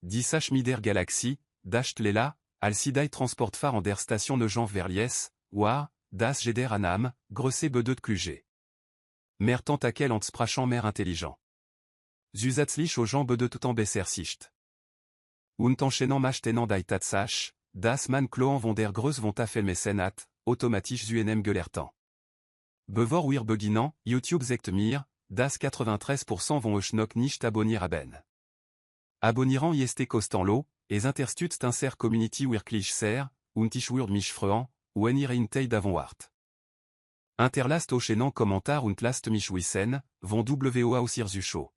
die Sach mider Galaxie, dacht lela, al sidai transportfar an der Station Neugenf Verlies, war, das jeder anam, grösse bedeut kluge. Mer tentakel ant sprachant mer intelligent. Zusatzlich au Jean bedeut tout en besser sicht. Und enchaînant machtenant dai tatsach, das man kloan von der Größ vont afel mecenat, automatisch zuenem gelertan. Bevor wir beginnen, YouTube zegt mir, das 93% vont euch noch nicht abonnieren haben. Abonnieren jeste kostan lo, es interstützt inser community wirklich sehr, und ich würde mich freuen, wenn ihr in Teil davon wart. Interlast au chaînon commentar und last mich wissen, von WOA aus ihr Zuschau.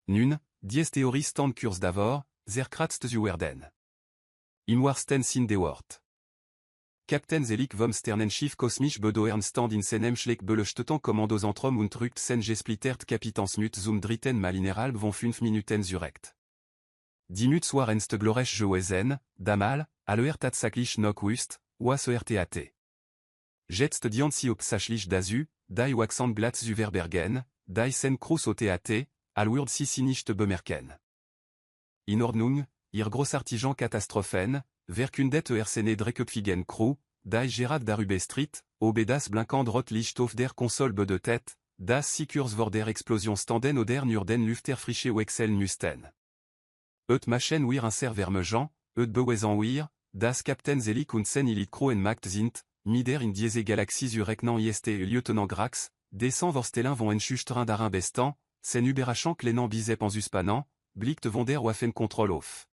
Nun, dies Theorie stand Kurs d'avor, zerkratzt zu werden. Im warsten sin de Wort. Captain Zelik vom Sternenschiff kosmisch bedoern stand in seinem Schleck beleuchteten Kommandosentrum und rückt sen gesplittert Kapitansmut zum dritten Malineral von 5 Minuten zurekt. Die Muts warenst glorreich gewesen, damal, aller tatsaklich noch wust, was RTAT. Jetst dianzi opsachlich dazu, dai waxant glatt zu verbergen, dai sen krus au TAT, alwurd si nicht bemerken. In Ordnung, ihr großartigen Katastrophen, verkundet ersene Drekupfigen Crew, dai Gerard darüber Street, obedas blinkand rotlicht auf der Konsole bedetet, das Sikurs vor der Explosion standen oder nurden Lufterfrische wechseln müssten. Et machen wir inser vermejan, et bewesen wir, das Captain Zelik und sen ilit Kroen macht sind, mider in diese Galaxie zureknan jeste Lieutenant Grax, descend vorstelin von enschüchtern darin bestan, sen überraschant klenan bisep en suspanan, blickt von der Waffen Control auf.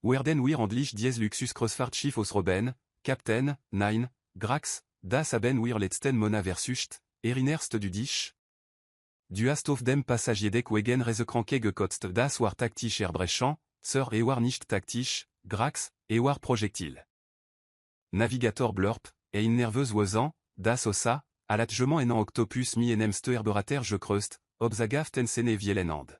Werden wir endlich dies Luxus Crossfahrtschiff aus Robben, Captain, nein, Grax, das haben wir letzten Monat versucht, erinnerst du dich? Du hast auf dem Passagierdeck wegen Reisekranke gekotzt, das war taktisch erbrechend, Sir et war nicht taktisch, Grax, et war Projektil. Navigator blurp, et in nerveuse wazan, das ossa, alatgement enant octopus mi enem steuerberater je creust, obzagaf tensene vielenand.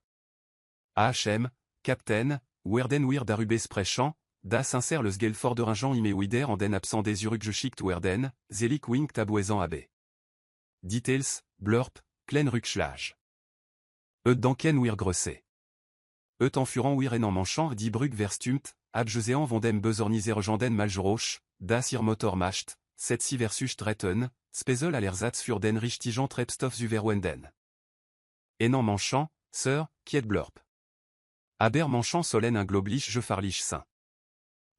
AHM, Captain, werden wir darüber sprechen, das inser le Sgelforderingen ime wider an den absent des uruggeschicht werden, Zelik winkt abwesen abe. Details, blurp, klein rückschlag. Et danken wir grosse. Et en furant wir en manchant die Brug verstumt, abgesean von dem besornisergenden Malgeroch, das ihr Motor macht, 7 versus Tretten, Spezel à l'ersatz für den richtigen Treibstoff zuverwenden. En manchant, Sir, kiet blurp. Aber manchant solen un globlich je farlich sain.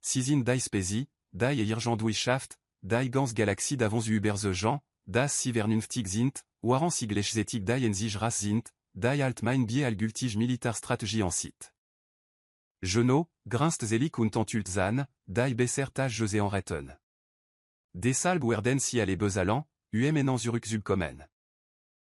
Sizin die Spezi, die Irgendwischaft, die ganz Galaxie d'avance über the Jean, das sie vernünftig sind, waren sie gleichzeitig die en sich ras sind, die alt mein biais algultige Militarstrategie en site. Genot, grinst Zelik und Antultzan, die besser Tage José en retten. Deshalb werden sie alle besalant, enant zurück kommen.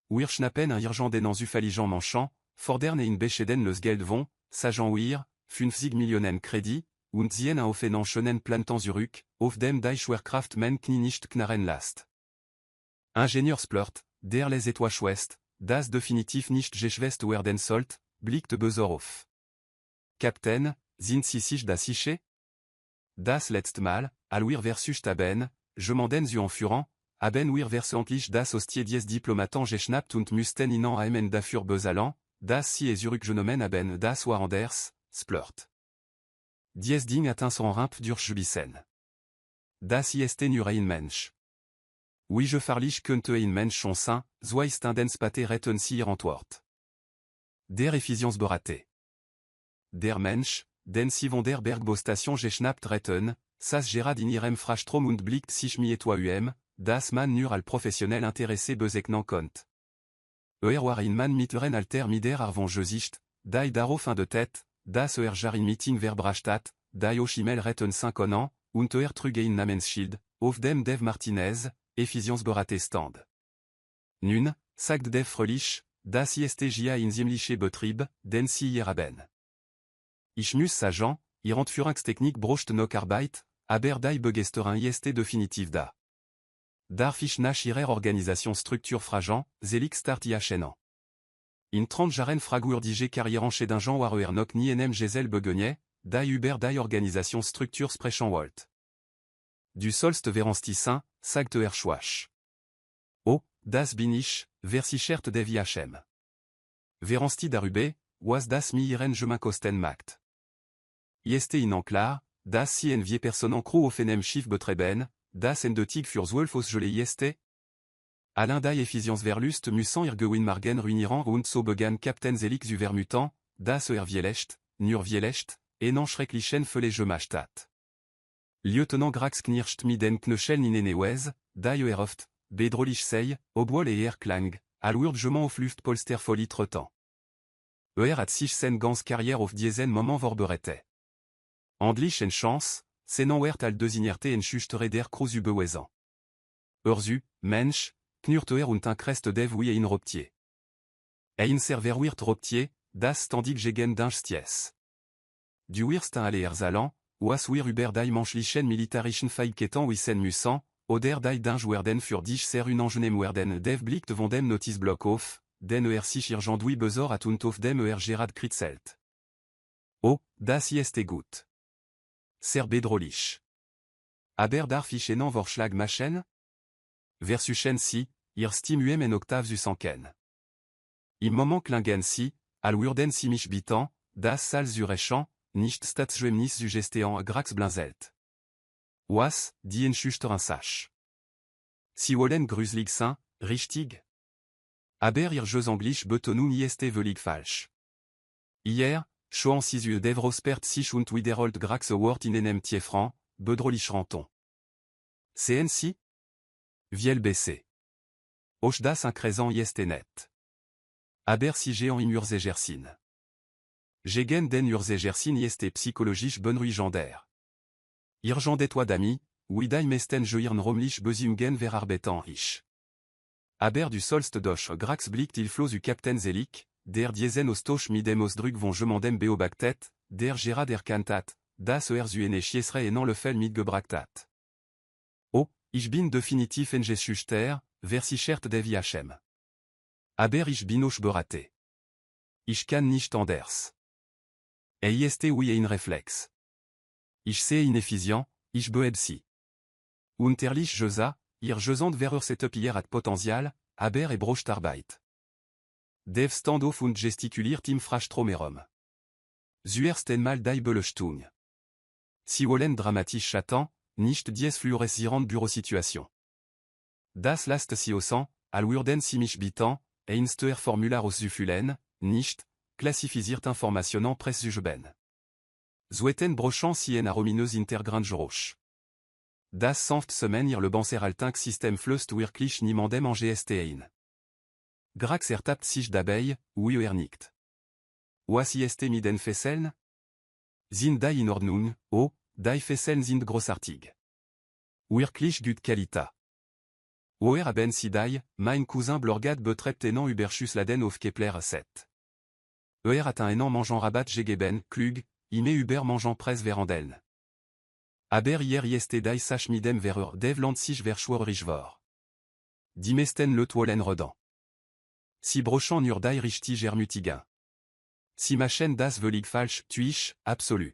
Wir schnappen un Irgenden ufaligen manchant, fordern in bescheden les Geld von, Sajan wir, 50 Millionen Kredi, und zien auf en schönen Plantan zurück, auf dem die Schwerkraft men knie nicht knarren last. Ingenieursplört, der les Etoiles West, das definitiv nicht geschwest werden sollt, blickt besor auf. Captain, sind sie sich das sicher? Das letzte Mal, al wir versus taben, je manden zu enfurant, haben wir versentlich das Hostie dies Diplomaten geschnappt und müssten ihnen aimen dafür besalant, das sie es zurückgenommen haben das war anders, splört. Dies Ding atteint son Rimp durchgebissen. Das ist nur ein Mensch. Oui je farlich könnte ein Mensch schon sein, so ist den Spate retten sie ihr Antwort. Der Effizienzberate. Der Mensch, den sie von der Bergbostation geschnappt retten, sas Gerard in ihrem Frastrom und blickt sich mi etwa das man nur al professionnel intéressé bezeknan kont. War in man mittleren alter mider arvon Gesicht, die daro fin de tête, das jarin meeting verbrachtat, die Oshimel retten 5 ans, und trugein Namensschild, auf dem Dev Martinez, Effizienzberate stand. Nun, sagt Dev Fröhlich, das ISTJA in ziemliche Betrieb, den sie hier haben. Ich muss sagen, ihr Entführungstechnik brocht noch Arbeit, aber die Begeisterung ist definitiv da. Darf ich nach ihrer Organisationsstruktur fragen, Zelik start IHNan. In 30 Jaren fragur die Karrieren chez d'un Jean Warrer noch nie enem Gesel begonnet, die über die Organisationsstruktur sprechen wollt. Du sollst veranstissen, sagt Schwach. Oh, das bin ich, versichert der IHM. Veransti darüber, was das mi ihren Gemein kosten macht. ist in Anklar, das si en vie personen crew auf enem Schiff betreben, das en de tig für Zwölf ausgelé ist? Alain dai Ephysians verlust musant irgewin margen ruiniran und so begann Captain Zelix u vermutant, das Vielecht, nur Vielecht, enan schrecklichen fele je machtat. Lieutenant Grax knirscht miden knöchel ninenewez, dai eroft, bedrolich sei, obwohl klang, alurgement auf Luft polster folie tretant. Hat sich sen gans carrière auf diesen moment vorbereitet. Andlich en chance, senan al designerte en schüchtere der Kruz ubewezan. Urzu, Mensch, knurter und un crest dev oui in Roptier. Ein server wirt Roptier, das standig gegen d'insties. Du wirst un aller erzalan, was wir über die menschlichen militarischen Fähigkeiten wissen müssen, oder die werden für dich sehr unangenehm werden dev blickt von dem Notizblock auf, den sich irgendwie besor at und auf dem Gerard kritzelt. Oh, das ist gut. Sehr bedrohlich. Aber darf ich enan Vorschlag machen? Versuchen si, ihr stimuem en octaves usanken. Im moment klingen si, al würden si mich bitan, das sal zurechen, nicht statsgemnis sugestean Grax blinzelt. Was, die en schüchteren Sach. Si wollen gruselig sein, richtig? Aber ihr jeux anglisch betonun ist velig falsch. Hier, schoan sisu devrospert sich und wiederholt Grax wort in enem tiefran, bedrohlich ranton. CNC? Viel BC. Och das increzant jest net. Aber si géant im urzegersin. Gegen den urzegersin jest psychologisch benruigander. Irgent toi d'ami, widai mesten joirn romlich besungen ver arbetan ich. Aber du solst doch Grax blickt il flos u Captain Zelik, der diesen ostoch midem osdrug von gemandem beobactet, der Gerard erkantat, das erzuene chiesre enan le fel mitgebractat. Oh, ich bin definitiv en geschuchter, versichert devi Hm. Aber ich bin och beraté. Ich kann nicht anders. Ist oui ein Reflex. Ich sehe inefficient, ich beebsi. Unterlich Jesa, ihr Jesand verer setup hier at Potential, aber brocht Arbeit. Dev stand auf und gestikuliert im Frastromerum. Zuerst mal die Beleuchtung. Si wollen dramatisch chatant, nicht dies fluorescierend Bürosituation. Das last si osan, al würden si mich bitan, einster formular aus zufühlen, nicht, klassifisiert informationen press zugeben. Zueten brochant si en aromineuse intergrange roche. Das sanft semaine ir le banser altink system flust wirklich niemandem en GST ein. Grax ertapt sich dabei, oui nicht. Was ist miden fesseln? Sind die in Ordnung, oh, die fesseln sind großartig. Wirklich gut Qualita. Haben si die, mein cousin Blorgad betrebt enan Überschuss laden auf Kepler 7. Hat un enan mangeant rabat gegeben, klug, ime Uber mangeant presse verandeln. Aber hier ist die sach midem verer devland sich verschworich vor. Die mesten le toilen redan. Si brochant nur die richtig ermutigen. Si machen das völlig falsch, tuich, absolu.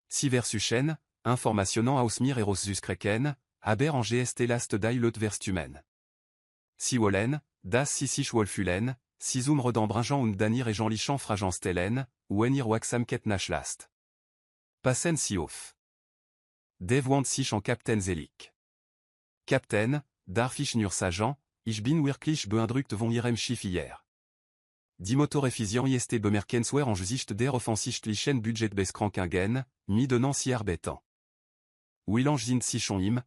Si versuchen, informationen aus mir erosus-kreken, aber en GST last die lot verstumen. Si wollen, das si sich wolfühlen, si zoom redan bringeant und danir et jean-lichan fragant stellen, ou enir waxam ket nach last. Passen si auf. Dev want sich en Captain Zelik. Captain, darf ich nur sagen, ich bin wirklich beeindruckt von ihrem Schiff hier. Die Motorefficient ist bemerkenswert en Gesicht der offensichtlichen Budgetbeskranken, mi donnant si arbetan. Willange sind sich schon im,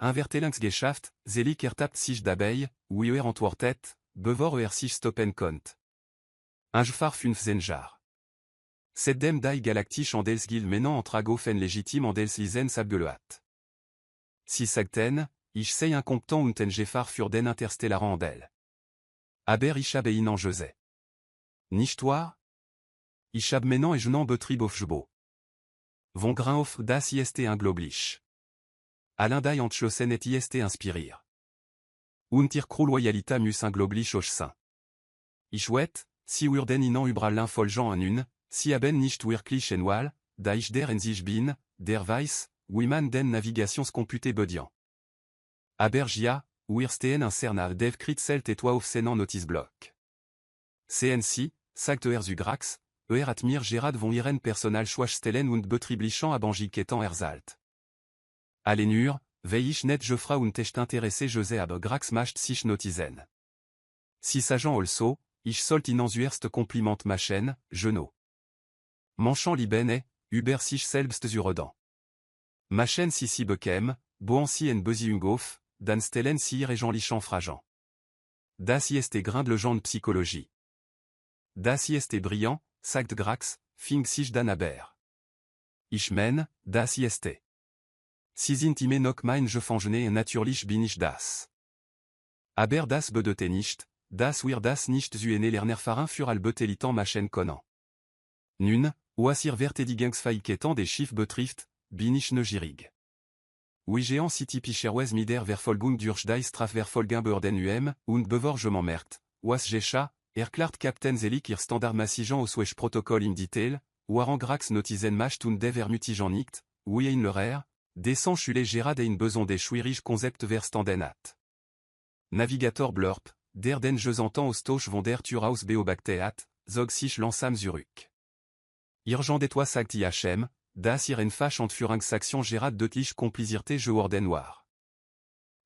Invertelingsgeschäft, Zelik ertapt sich dabei, wie antwortet, bevor sich stoppen konnt. Ingefar 15 Jar. Seddem die galactisch en dels gil menant en tragofen légitime en dels lisen sabgeloat. Si sagten, ich sei incomptant und en gefar für den interstellaran en del. Aber ich habe ihn en jese. Nicht wahr? Ich hab menant et je n'en betrieb auf jbo. Von grain auf das ist ungloblich. Alain die entschlossen et ist inspirir. Und ihr cru loyalita mus ungloblich och sein. Ich wet, si würden ihnen über l'infolgent en une, si haben nicht wirklich en wal, da ich der en sich bin, der weiß, wie man den Navigationscomputé bedian. Aber ja, wirsten un cernal dev kritzelt et toi auf senan noticeblock. CNC, sagt zu Grax, Atmir Gerard von Iren Personal Schwachstellen und Betrieblichen Abanjiketan Erzalt. Alenur, Veich net Geoffra und echt intéressé José ab Grax macht sich notizen. Si agent also, ich sollt Ihnen zuerst Kompliment machen, Genot. Manchant libene, über sich selbst zuredan. Machen si bequem, boansi en Beziehungshof, dan stellen si régenlichen fragant. Das ist grind le genre de psychologie. Das ist brillant, sagt Grax, fing sich dan aber. Ich mein, das ist. Si intime noch mein Gefangene natürlich bin ich das. Aber das bedeutet nicht, das wir das nicht zuene lerner farin für al betelitan machen können. Nun, was ihr Verteidigungsfähigkeiten des Schiff betrifft, bin ich neugierig. Wie géant si typischerweise mider Verfolgung durch die Strafverfolgung beorden und Bevorgement merkt, was gecha, erklärt Captain Zelik ihr Standardmassigen aus Wesh Protokoll im Detail, waren Grax notizen macht und der Vermutigen nicht, wie in l'horaire, descend chule Gerard ein beson des schwierig Konzept verstanden hat. Navigator Blurp, der den je entend aus Toch von der Tür aus beobachtet, zog sich langsam zurück. Irgent toi sagt IHM, das ihren Fach und Führungsaktion Gerard deutlich Komplizierté je worden noir.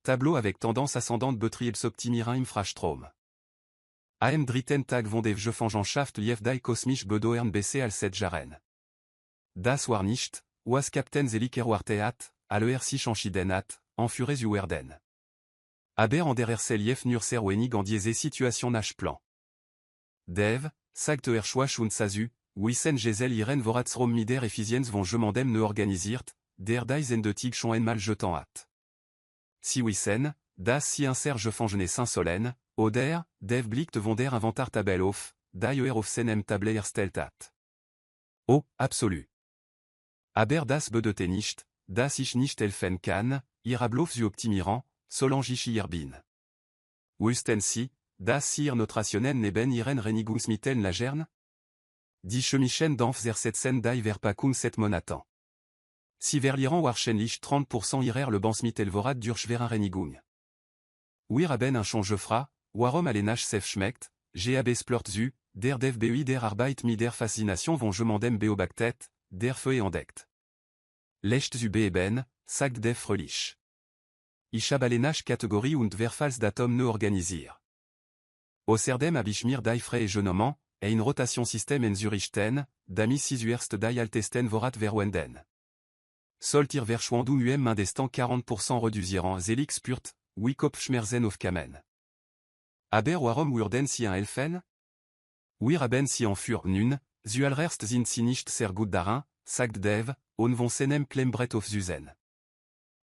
Tableau avec tendance ascendante Betriebs optimieren im Frastrom. Am dritten Tag von der Gefangenschaft lief die kosmisch Bedoern BC al 7 Jaren. Das war nicht, was Captain Zelik erwartet, aller sich entschieden hat, en fures werden. Aber en der lief nur sehr wenig en diese Situation nach Plan. Dev, sagt Schwach und Sazu, wissen Gesell ihren Vorratsraum mider Effizienz von Gemandem ne organisiert, der Diesen de Tig schon einmal jetant hat. Si wissen, das si un Serge Fangene Saint-Solen, oder, Dev blickt von der Inventar Tabelle auf, die auf seinem Table erstellt hat. Oh, absolu. Aber das bedeutet nicht, dass ich nicht helfen kann, ihr Ablauf zu optimieren, solange ich hier bin. Wüssten Sie, dass Sie ihr Notrationen neben Ihren Reinigungsmitteln lagern? Die chemischen Dampfzersetzen die Verpackung 7 Monaten. Sie verlieren wahrscheinlich 30% ihrer Lebensmittelvorrat durch schwere Reinigung. Wir haben ein Changefra, warum alle nach sef schmeckt, GAB splort zu, der Dev BUI der Arbeit mit der Faszination von Gemandem beobachtet, der Feuille entdeckt. Lecht zu beeben, sagt Dev fröhlich. Ich habe alle nach Kategorie und Verfalls datum ne organisiert. Außerdem habe ich mir die freie Genommant, et une rotation système en Zurichten, dami si zuerst die altesten vorat verwenden. Sollt ihr verschwendung mindestant 40% reduzieren Zelik spürt, wie Kopfschmerzen aufkamen. Aber warum würden Sie ein helfen? Wir haben Sie en für nun, zuallererst sind Sie nicht sehr gut darin, sagt Dev, und von seinem Klemmbrett aufzusen.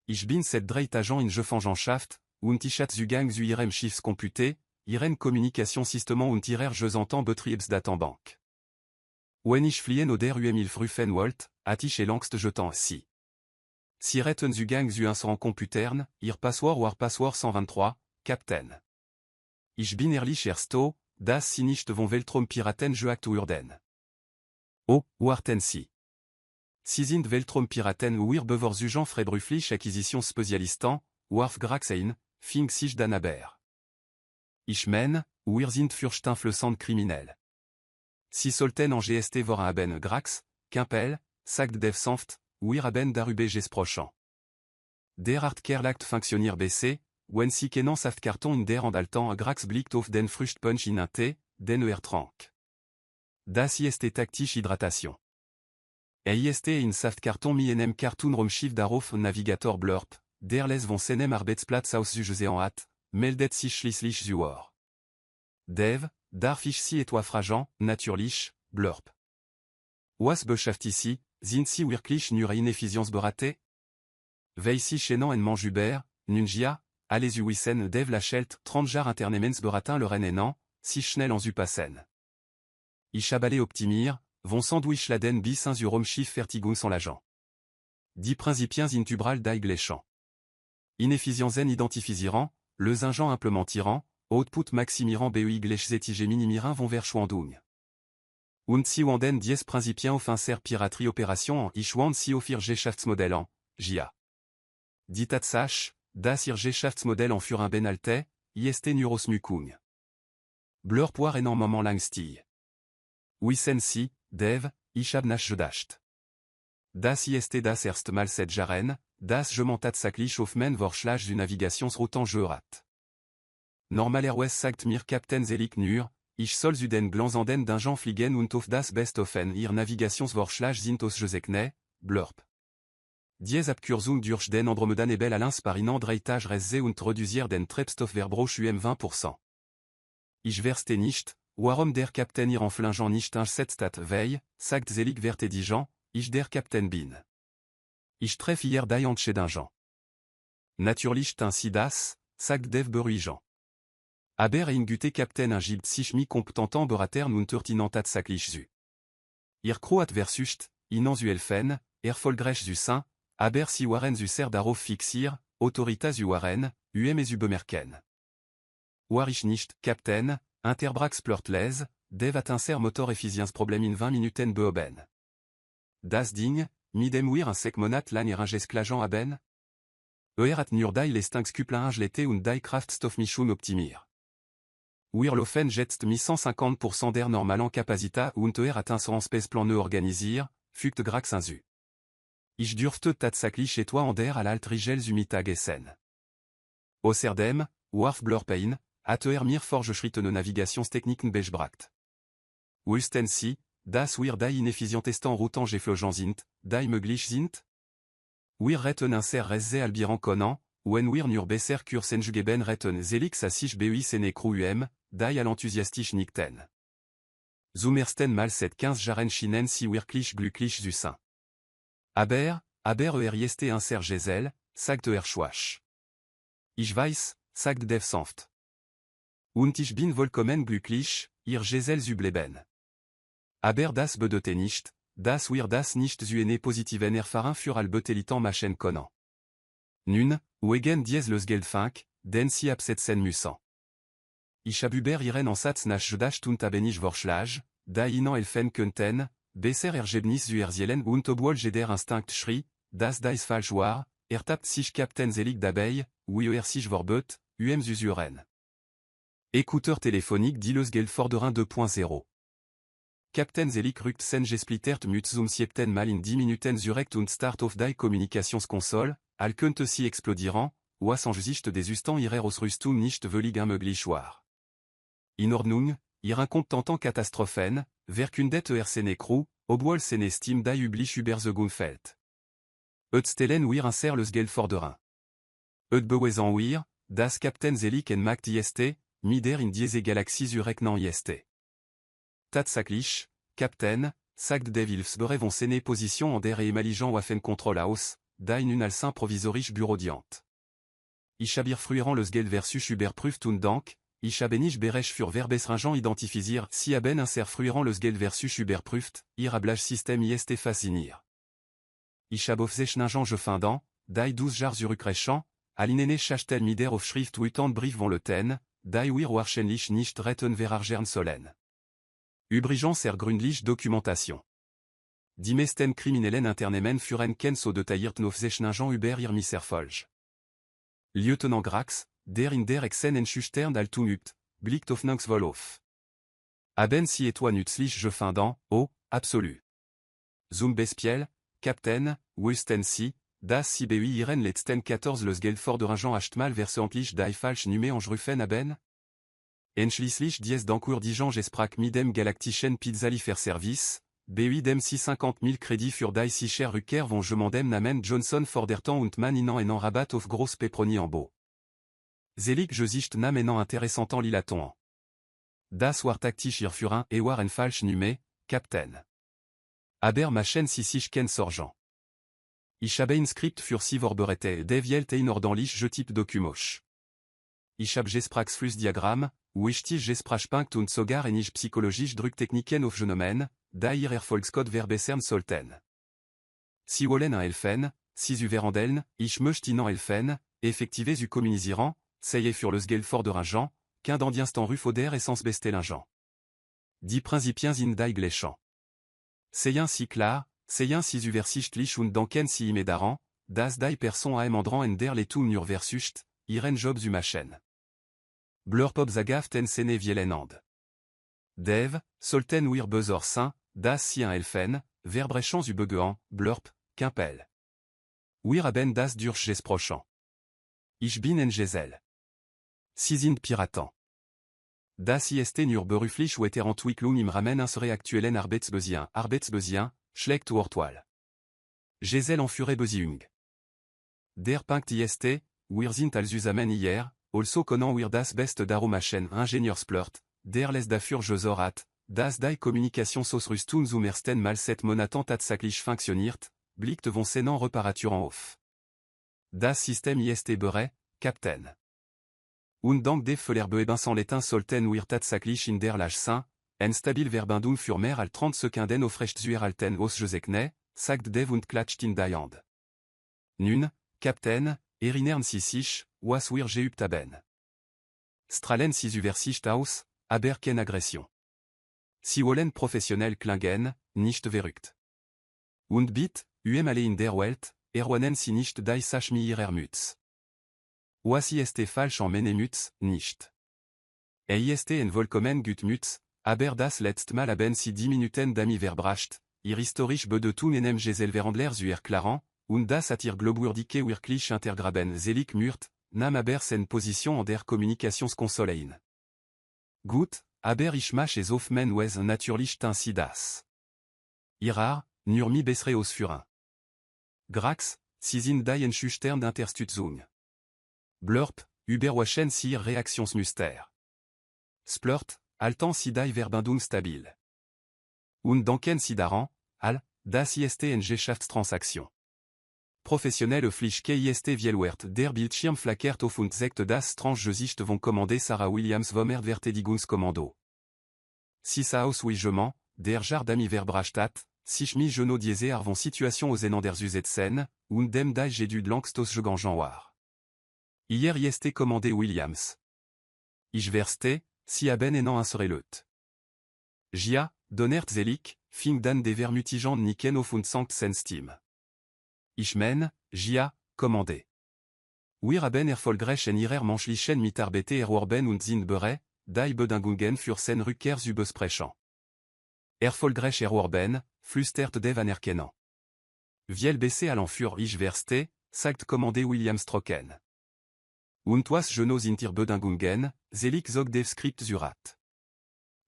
Ich bin seit 3 Tagen in Gefangenschaft, und ich hat Zugang zu Ihrem Schiffscomputer, Ihren Kommunikationssystem und ihrer Gesanten Betriebsdatenbank. Wenn ich fliehen oder Früfen wollt, hat ich langst jetant si. Sie retten Zugang zu unseren Computern, ihr Passwort war Passwort 123, Captain. Ich bin ehrlich ersto, dass Sie nicht von Weltraumpiraten geackt wurden. Oh, warten Sie. Sie sind Weltraumpiraten wir bevorzugen freiberuflich Akquisitionsspezialisten, warf Graxein, fing sich dan aber. Ich mein, wir sind furchtinflößend kriminell. Si sollten en GST vor haben Grax, Kimpel, sagt Dev sanft, wir haben darüber gesprochen. Der Art Kerlakt funktioniert BC, wenn Sie kennen Saftkarton in der Andaltan Grax blickt auf den Fruchtpunch in Tee, den Trank. Das ist taktisch Hydratation. ist in Saftkarton mi enem Cartoon Raumschiff darauf Navigator Blurp, der les von seinem Arbeitsplatz aus zugesehen hat, meldet sich schließlich zu Wort. Dev, darf ich Sie etwa fragen, natürlich, Blurp. Was beschäftigt Sie, sind Sie wirklich nur ineffizienzberaten? Weil Sie chenant en manjuber, nungia, alles u wissen Dev lachelt 30 Jahre internemens beraten le renenant, si schnell en zu passen. Ich habe alle optimir, von sandwich laden bis un zu Raumschiff Fertigung sans l'agent. Die Principiens intubral die gleichen. Ineffizienzen identifisieren, les agents implementieren, output maximieren BUI gleichzeitige minimieren von Verschwendung. Und Sie wenden dies Principien auf unser Piraterie Operation en ich wand Sie auf Ihr Geschäftsmodell en, JA. Die Tatsache, dass Ihr Geschäftsmodell en für ein Benalte, ist nur Ausmückung. Blurp war enormément langstig. Wissen Sie, Dev, ich hab nach gedacht. Das ist das erste Mal seit Jahren, dass je tatsächlich auf mein Vorschlag zu Navigationsrouten gehört. Normalerweise sagt mir Captain Selig nur, ich soll zu den Glanzanden d'un fliegen und auf das Best offen ihr Navigationsvorschlag sind ausgezeichnet, blurb. Dies Abkürzung durch den Andromedanebel Alains par Inandreitage Reze und reduzier den Treibstoffverbruch 20%. Ich verste nicht, warum der Captain ihr enflingeant nicht einsetzt veille, sagt Selig verteidigant, ich der Captain bin. Ich treff hier die Entscheidungen. Natürlich ainsi das, sagt Dev beruhigant. Aber ingute Captain gibt sich mi comptentant beratern und urtinant tatsächlich zu. Ihr Kroat versucht, inan zu helfen, folgreich zu sein, aber si waren zu sehr darauf fixier, autoritas zu waren, zu bemerken. War ich nicht, Captain, Interbrax plörtles, Dev hat un ser motor Effizienzproblem in 20 Minuten beoben. Das Ding, midem wir un sec monat lang esclageant haben? Hat nur die Leistungskuppeln l'été und die Kraftstoffmischung optimiert. Wir laufen jetzt mi 150% der normalen Kapazität und hat un Spesplan ne organisier, fügt Grax hinzu. Ich dürfte tatsächlich etwa an der Altrigel zu Mittagessen. Außerdem, warf blurpein, hat mir fortgeschrittene Navigationstechniken beschbragt. Wüssten Sie, dass wir die ineffizientesten Routen geflogen sind, die möglich sind? Wir retten un ser Reze albiran Conan, wenn wir nur besser Kursen geben retten Zelix a sich BUI sene cruem, die al enthusiastisch nickten. Zum ersten Mal seit 15 Jahren Chinen si wirklich glücklich zu sein. Aber jest un ser Gesell, sagt Schwach. Ich weiß, sagt Dev sanft. Und ich bin vollkommen glücklich, ihr Gesell zu bleiben. Aber das bedeutet nicht, dass wir das nicht zu eine positiven Erfahrung für all betelitan machen können. Nun, wegen dies les Geldfink, den sie absetzen müssen. Ich habe über ihren Ansatz nachgedacht und habe nicht Vorschlag, da ihnen helfen könnten, besser Ergebnis zu erzielen und obwohl jeder Instinkt schrie, dass dies falsch war, tapt sich Captain Selig dabei, wie sich vorbet, zu suren. Écouteur téléphonique dit les Geldforderin 2.0. Captain Selig rückt sen gesplittert mit zum 7 Mal in 10 Minuten zurect und start of die Kommunikationskonsole, al könnte sie explodieren, was angesicht des Ustan ihrer Ausrüstung nicht völlig unmöglich war. In Ordnung, ihr incomptentant Katastrophen, verkündet sene crew, obwohl sene Steam die üblich über the Gunfeld. Stellen wir inser les Geldforderin. Beweisen wir, das Captain Selig en macht ist, mider in diese Galaxie zurek nan ist. Tatsächlich, Captain, sagt Devils berevon sene position en der emaligen Waffen Control House, die nun als ein provisorisch Bürodient. Ich habe fruiran les Geld versus überprüft und dank, ich habe nicht berech für verbesserungen identifiziert si haben inser fruiran les Geld versus überprüft, ihr ablage system ist fascinir. Ich habe auf sich nagent gefunden, die 12 Jahre zurückrechen, alinene schachtel mider auf Schrift uitant brief von le ten, die wir wahrscheinlich nicht retten verargern sollen. Übrigens ser gründlich Dokumentation. Die meisten Kriminellen internemen führen kein so detailliert Aufzeichnungen über ihr Misserfolg. Lieutenant Grax, der in der Exen entschüchtern Altung übt, blickt auf Nankswohl auf. Haben Sie etwa nützlich gefunden, oh, absolut. Zum Beispiel, Captain, wussten Sie, dass Sie bei ihren letzten 14 les Geldforderungen achtmal versentlich die falsch Nummer angerufen haben? Entschließlich dies d'encourdigen gesprach midem galaktischen Pizzalieferservice, BUI dem 650 000 Crédits für die sicher Rückkehr von jemandem namen Johnson fordertan und man ihnen en rabat auf grosse Peproni en beau. Selig gesicht namenan interessantan lilaton. Das war taktisch ihr Furin war ein falsch Nummer, Captain. Aber machen Sie sich kein Sorgen. Ich habe ein Skript für Sie vorbereitet, devielt ein ordentlich type Dokumosch. Ich habe gesprachs Flussdiagramm, wichtig gesprachspunkt und sogar einige psychologisch Drucktechniken aufgenommen, die ihr Erfolgscode verbessern sollten. Sie wollen helfen, si zu verandeln, ich möchte Ihnen helfen, effektive zu kommunizieren, seye für les Geldforderungen, qu'un d'instant rufoder essence bestelingen. Die Prinzipien in die gleichen. Seien si klar, seien si übersichtlich und danken si immedaran, dass die Person aimandran en der Letung nur versucht, ihren Job zu machen. Blurpop zagaft en sene vielenand. Dev, sollten wir besor sein, das si un Elfen, Verbrechen Ubegeuan, Blurp, Quimpel. Wir haben das durchgesprochen. Ich bin en Gesell. Sie sind Piraten. Das ist nur beruflich Wetterentwicklung im Rahmen unserer aktuellen Arbeitsbesien, schlägt Wortwahl. Gesell enfure Beziehung. Der Punkt ist, wir sind als zusammen hier, also können wir das Beste darum machen Ingenieursplört, der les dafür gesorgt, das die Kommunikationsrüstung zum ersten Mal 7 Monaten tatsächlich funktioniert, blickt von seinen Reparaturen auf. Das System ist bereit, Captain. Und dank des Verlerbeben sollten wir tatsächlich in der Lage sein, ein stabil Verbindung für mehr als 30 Sekunden aufrechtzuerhalten auszusetzen, sagt Dave und klatscht in die Hand. Nun, Captain, erinnern Sie sich, was wir geübt haben. Strahlen Sie über sich aus, aber keine Aggression. Sie wollen professionell klingen, nicht verrückt. Und bitte, alle in der Welt, erwarten Sie nicht die Sach mit Ihrer Mütze. Was ist falsch an meine Mütze, nicht. Ist ein vollkommen gut Mütze, aber das letzte Mal haben Sie 10 Minuten damit verbracht, Ihr historisch Bedeutung in Gesellverhandler zu erklären, und das hat Ihr Glaubwürdige wirklich intergraben selig mürt, nam aber sen Position an der Kommunikationskonsole ein. Gut, aber ich mache es auf mein Wesen natürlich ainsi das. Irar, nur mi bessere ausführen. Grax, Sie sind die Schüchtern Unterstützung. Blurp, überwachen Sie Ihr Reaktionsmuster. Splurt, halten Sie die Verbindung stabil. Und danken Sie daran, das ist eine Geschäftstransaktion. Professionelle Flischke ist vielwert der Bildschirm flackert auf und sagt das strange Gesicht von Kommande Sarah Williams vom Erdverteidigungskommando. Si ça ausweigement, der Jardami verbracht hat, sich mi geno diese arvon situation aux enanders usetsen, und dem die j'ai du langstos gegangen war. Hier ist Kommande Williams. Ich verste, si haben enan un serelet. Gia, donnert zelig, fing dan des vermutigeant niken auf und sankt sen Steam. Ich mein, Gia, Kommande. Wir haben erfolgreich en ihrer Menschlichen mitarbete erworben und sind bereit, die Bedingungen für sen Rückkehr zu besprechen. Erfolgreich erworben, flüstert Dave anerkennend. Viel besser allen für ich verste, sagt Kommande Williams trocken. Und was genau sind ihr Bedingungen, selig zog Dave Script zurat.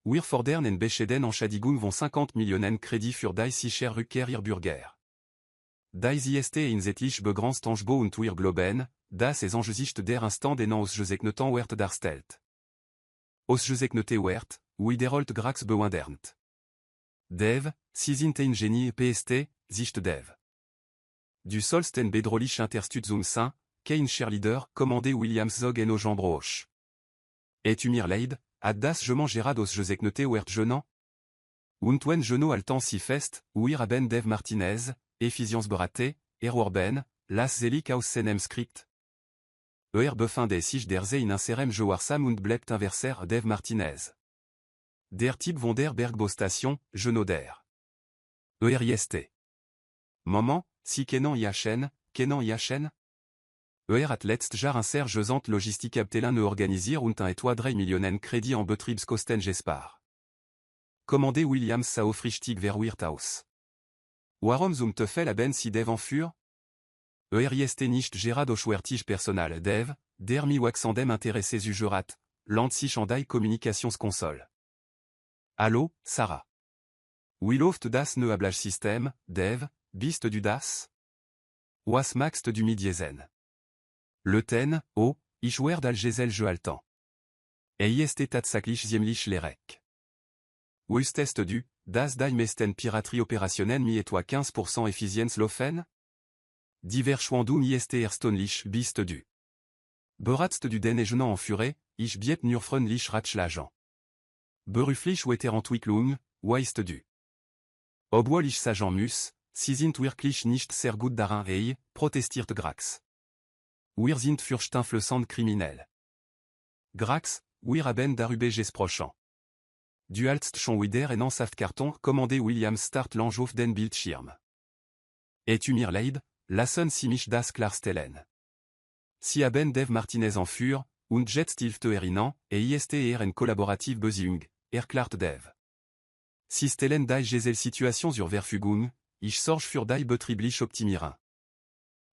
Wir fordern en bescheden Entschädigung von 50 Millionen Kredit für die sicher Rückkehr ihr Bürger. Das ist ein zeitlich begrenzt Angebot und wir glauben, das es angesichts der Instant den ausgezeichneten Wert darstellt. Ausgezeichnete Wert, wiederholt Grax bewundernd. Dave, Sie sind ein Genie PST, sicht Dave. Du sollst en bedrohlich Unterstützung sein, kein Cheerleader, Kommande Williams zog en aux jambes. Et mir leid, hat das gemangerat ausgezeichnete Wert genant? Und wenn geno altan si fest, wir haben Dave Martinez, Effizienzberater, erworben, las selig aus seinem Skript. Befind sich der in unserem Joarsam und bleibt inverser Dave Martinez. Der Typ von der Bergbostation, Genoder. Ist. Moment, si kenan yachen, hat letzt Jahr un sergesant Logistik abteilung organisiert und ein etwa 3 Millionen Kredit en Betriebskosten gespart. Kommande Williams sa aufrichtig verwirrt aus. Warum zum Teufel haben Sie Dave für? Ist nicht gerade ausschwertig personal Dave, der mi waxandem intéressé zu jurat, land sich an die Kommunikationskonsole. Hallo, Sarah. Wie läuft das neue System, Dave, bist du das? Was machst du mit diesen? Leuten, oh, ich werde al Gesell gehalten. Ist tatsächlich ziemlich lehrreich. Wustest du, dass die meisten Piraterie operationen mi etwa 15% Effizienz laufen? Die Verschwendung ist erstaunlich, bist du. Beratst du den Egenan enfuré, ich biet nur freundlich ratschlagen. Beruflich Weiterentwicklung, weißt du. Obwohl ich sagen muss, Sie sind wirklich nicht sehr gut daran protestiert Grax. Wir sind furchteinflößend kriminell. Grax, wir haben darüber gesprochen. Du haltst schon wieder en Saftkarton, Kommande Williams start l'ange auf den Bildschirm. Et mir leid, lassen Sie mich das klarstellen. Sie haben Dave Martinez für, und jetzt hilft erinnern, ist en kollaborative Beziehung, erklärt Dave. Si stellen die Gesell Situation zur Verfügung, ich sorge für die betrieblich optimieren.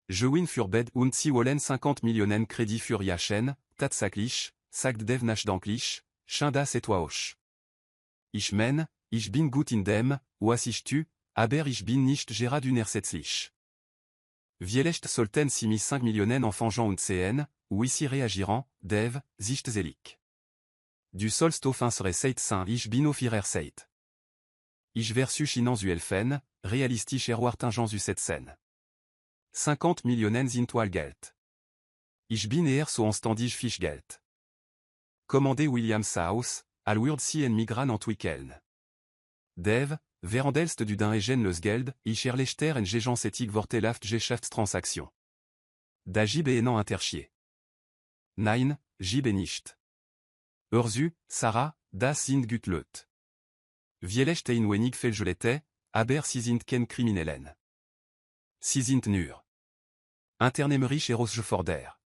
Je win für bed und sie wollen 50 Millionen Crédit für jachen, tatsächlich, sagt dev nachdenklich, schein das etwa auch. Ich mein, ich bin gut in dem, was ich tu, aber ich bin nicht gerade unersetzlich. Vielleicht sollten sie mich 5 Millionen enfangeant und sehen, ou ici réagirant, dev, sich zelig. Du sollst auf unsere Seite sein, ich bin auf ihrer Seite. Ich versus inans u elfen, realistisch erwartungen u setzen. 50 Millionen sind Geld. Ich bin eher so anstandig fisch Geld. Commandé William Saus, al wird sie en migran entwickeln. Dev, verandelst du den egen les Geld, ich erlechter en gegensätzlich vortelaft Geschäftstransaktion. Da gib enant interchier. Nein, gib nicht. Urzu, Sarah, das sind gut Leute. Vielleicht ein wenig fehlgeleitet, aber sie sind kein Kriminellen. Sie sind nur. Internemmerich herausgefordert.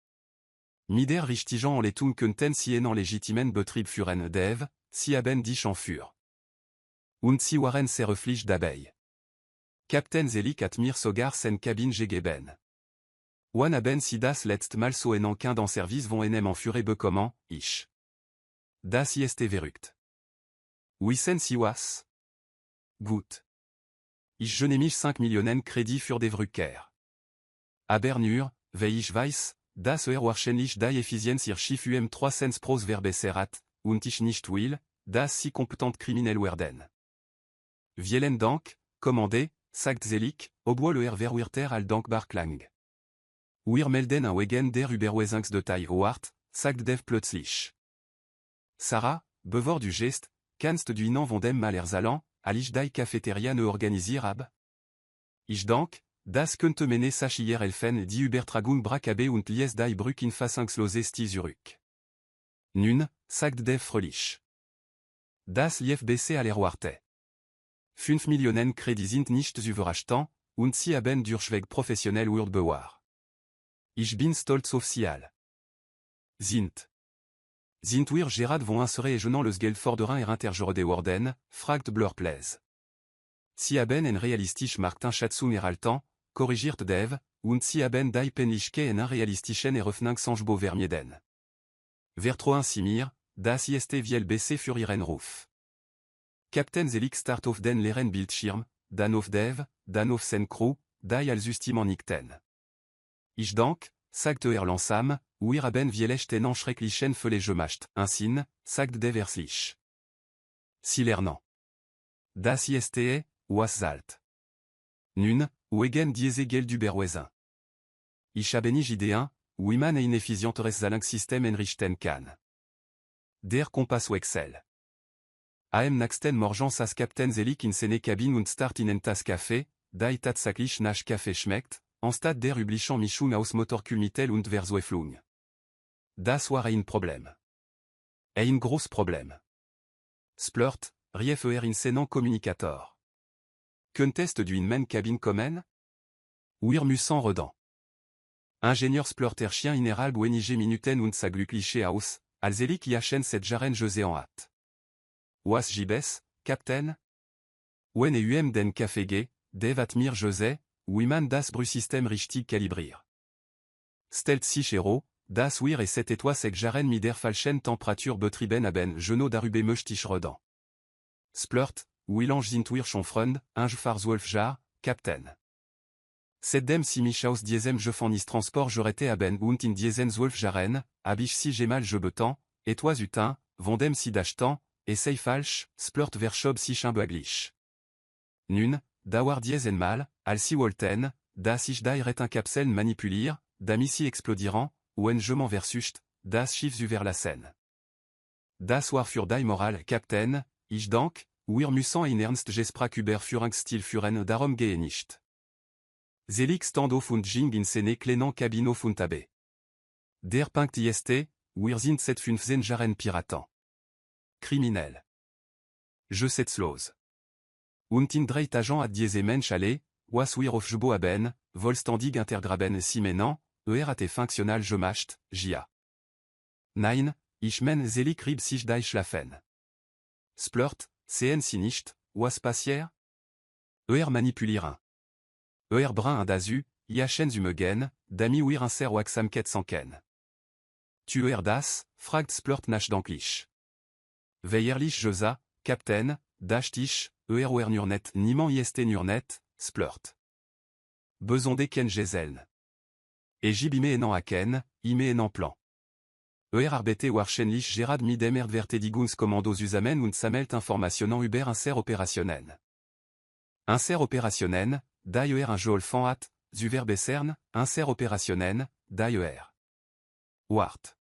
Mider richtigen en letung könnten sie en legitimen Betrieb führen dev, sie haben die Chanfür. Und sie waren sehr reflich dabei. Captain Zelik admire sogar sen Cabine gegeben. Wan haben sie das letzt mal so en enquin dans service vont enem enfurer bekommen, ich. Das ist verrückt. Wissen sie was? Gut. Ich je nämlich 5 Millionen Crédit für de Vrücker. Aber nur, weil ich weiß, dass wahrscheinlich die Effizienz ihr Schiff 300 pros verbessert, und ich nicht will, dass sie kompetent kriminell werden. Vielen Dank, commandé, sagt Zelik, obwohl verwirrter al dankbar klang. Wir melden an wegen der Überweisung de Howard, sagt Dev plötzlich. Sarah, bevor du gest, kannst du ihnen von dem Malersalan, alish die Cafeteria ne organisier ab? Ich dank, das könnte meine Sachier helfen die Übertragung brakabe und lies die Brück in Fassungslose zurück. Nun, sagt Dev fröhlich. Das lief besser aller Warte. 5 Millionen Crédit sind nicht überraschend, und sie haben durchweg professionell Word bewahrt. Ich bin stolz auf sie all. Sind wir Gerard von unsere Egenant les Geld fordern interjorde worden, fragt Blurplaise. Sie haben en realistisch Markteinschätzung erhalten, korrigiert Dev, und sie haben die Penlichke en realistischen Eröffnungsangebo vermieden. Vertroen sie mir, das ist viel besser für ihren Ruf. Captain Zelik start auf den leeren Bildschirm, dann auf Dev, dann auf sen Crew, die als Justimant nickten. Ich dank, sagt langsam, wir haben vielleicht en schrecklichen Fälle gemacht, ainsi, sagt Dev herzlich. Sie lernen. Das ist was zalt. Nun, wegen diese Geld überweisen. Ich habe nicht Ideen, wie man ein effizienteres Zahlungssystem enrichten kann. Der Kompass Excel. Am nächsten Morgen saß Captain Zelik in seine Cabine und start in ein Tass Kaffee, die tatsächlich nach Kaffee schmeckt, anstatt der üblichen Mischung aus Motorkühlmittel und Verzweiflung. Das war ein Problem. Ein großes Problem. Splurt, rief in seinen Communicator. Könntest du in meine Cabine kommen? Wir müssen reden. Ingénieur Splurter chien innerhalb wenige Minuten und sa glückliche aus, als Zelik jachen set jaren jose en hat. Was gibes, Captain? Wenn den Kaffee Dev atmir jose, wie man das Brühsystem richtig kalibriert. Stellt sich hero, das wir et set etwas jaren mit der falschen Temperatur betrieben haben Geno darüber möchte ich reden. Splurt, wie lange sind wir schon Freund, Fahrzwölf Captain. Seitdem sie mich aus diesem Gefängnis Transport gerette haben und in diesen 12 Jahren, hab ich sie gemal gebetan, etwas utin, von dem sie dachtan, et sei falsch, splurt verschob sich unbeglich. Nun, dauer diesen mal, als sie wollten, dass ich die Rettenkapseln manipulier, damit sie explodieren, wenn je m'en versust, das Schiff über la Seine. Das war für die Moral, Captain, ich dank, wir müssen ein ernst Gespräch über Führungsstil führen, darum gehe nicht. Zelik stand auf und ging in seine kleinen Cabine auf und ab. Der Punkt ist, wir sind seit 15 Jahren Piraten. Kriminell. Je sais los. Und in 3 Tagen hat diese Mensch alle, was wir aufgebo haben, vollständig intergraben si maintenant, hat functional gemacht, ja. Nein, ich mein Zelik rieb sich die Schlafen. Splurt, sehen Sie nicht, oas passière? Er manipulirin. Er brun un dazu, iachen zumegen, dami wir inser waxamket sanken. Tu das, fragt splurt nach danklich. Veillerlich josa, captain, dachtisch, nurnet niman iest nurnet, splurt. Besonde ken geseln. Et jibime enan aken, ime enan plan. Arbete warchenlich gerad midem erdvertediguns commandos usamen und samelt informationant uber inser operationen. Inser operationen, daer un jol fanat, zuver besern, inser operationen, daer. Wart.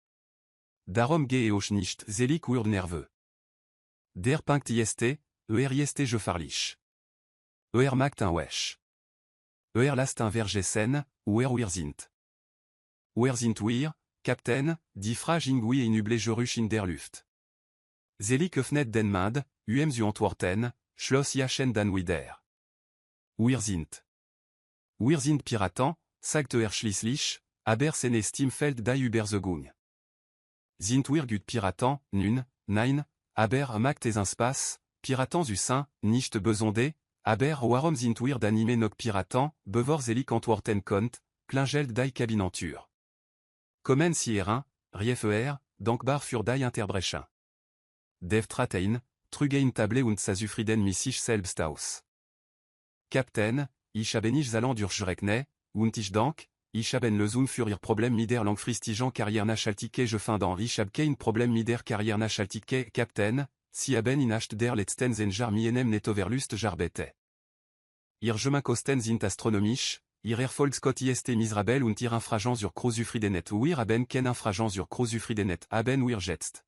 Darom ge e och nicht, zelig urd nerveux. Der punkt ieste, ieste je farlich. Magt un wesh. Last un vergesen, wir. Wir sind wir, Captain, die Fraging wie inuble geruch in der Luft. Zelig öffnet den Mund, zu antworten, schloss jachen dan wieder. Wir sind Piraten, sagt schließlich, aber sen Stimmfeld da Überzeugung. Sind wir gut Piraten, nun, nein, aber macht es un Spaß, Piraten zu sein, nicht besonde, aber warum sind wir d'anime noch Piraten, bevor zelig antworten konnt, klingelt die Kabinentur. Kommen sie herein, rief dankbar für die Interbrechen. Dev Tratein, trugein table und sazufrieden missich selbst aus. Captain, ich habe nicht allen durchgerechnet, und ich dank, ich haben Lösung für ihr Problem mit der langfristigen Karriere nachhaltige je finden ich habe kein Problem mit der Karriere nachhaltige Captain, sie haben in acht der letzten 10 Jahre mienem nettoverlust jarbete. Ihr Gemenkosten sind astronomisch, ihr Erfolgsquote ist miserabel und ihr Infragen sur Krozufriedenet wir haben kein Infragen sur Krozufriedenet haben wir jetzt.